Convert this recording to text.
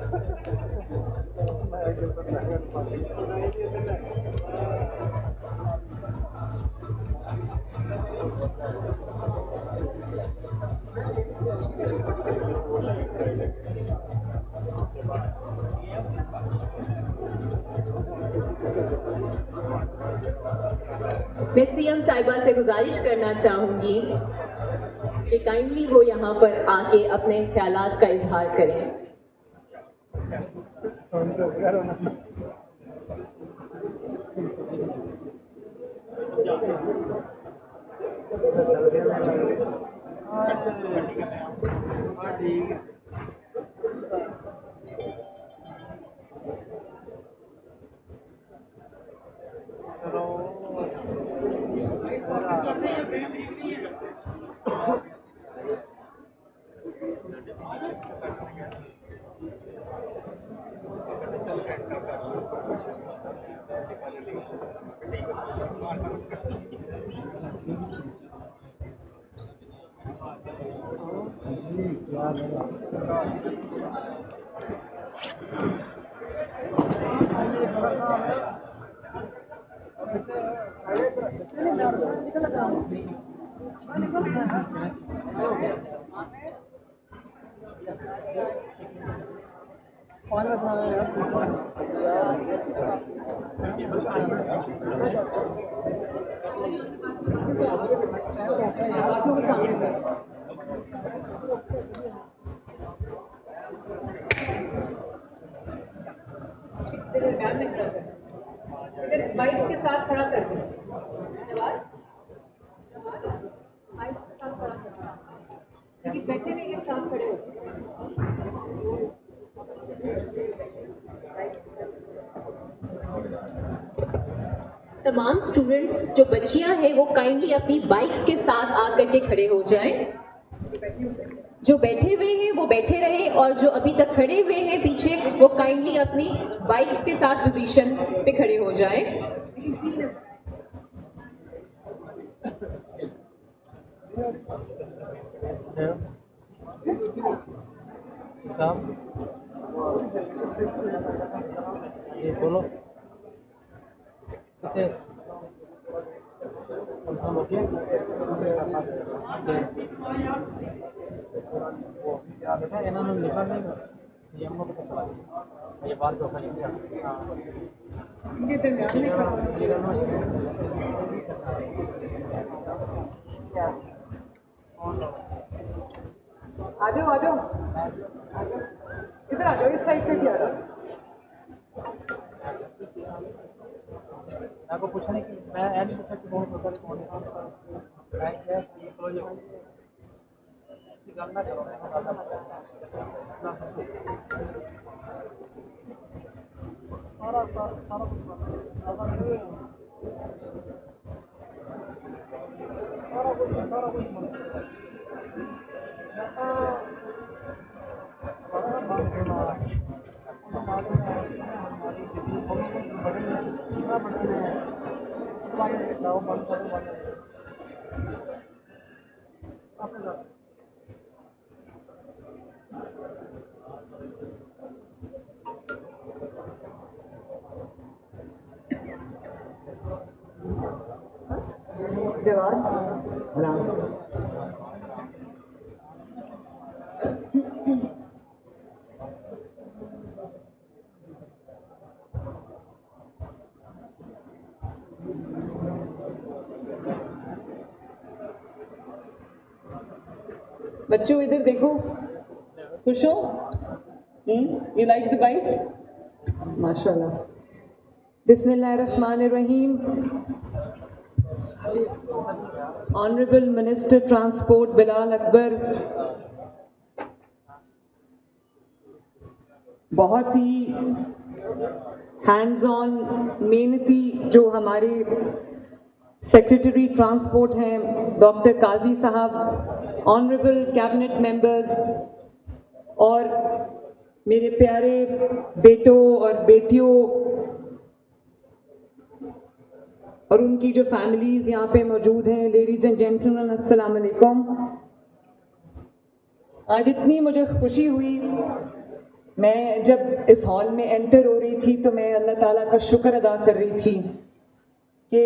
मैं सीएम साहिबा से गुजारिश करना चाहूंगी कि काइंडली वो यहाँ पर आके अपने ख्यालात का इजहार करें। बाइक्स के साथ खड़ा कर दें। बैठे नहीं एक साथ खड़े हो। तमाम स्टूडेंट्स जो बच्चियां हैं वो काइंडली अपनी बाइक्स के साथ आकर के खड़े हो जाएं। जो बैठे हुए हैं वो बैठे रहे और जो अभी तक खड़े हुए हैं पीछे वो काइंडली अपनी बाइक्स के साथ पोजीशन पे खड़े हो जाएं। ये बोलो बेटा इन्होंने लिखा नहीं सीएम को पता चला ये बात जो है आ जाओ इधर आ जाओ इस साइड पे भी आ जाओ। आपको पूछा नहीं कि मैं ऐड पूछा कि बहुत होता है कौन मैं क्या गलना करो सारा कुछ जवाब आराम से। बच्चों इधर देखो, खुश हो? You like the bike? माशाल्लाह। बिस्मिल्लाहिर्रहमानिर्रहीम। Honourable minister transport Bilal Akbar, बहुत ही हैंड्स ऑन मेहनती जो हमारे सेक्रेटरी ट्रांसपोर्ट हैं डॉक्टर काजी साहब, ऑनरेबल कैबिनेट मेंबर्स और मेरे प्यारे बेटों और बेटियों और उनकी जो फैमिलीज यहाँ पे मौजूद हैं, लेडीज एंड जेंटलमैन, अस्सलाम वालेकुम। आज इतनी मुझे खुशी हुई मैं जब इस हॉल में एंटर हो रही थी तो मैं अल्लाह ताला का शुक्र अदा कर रही थी कि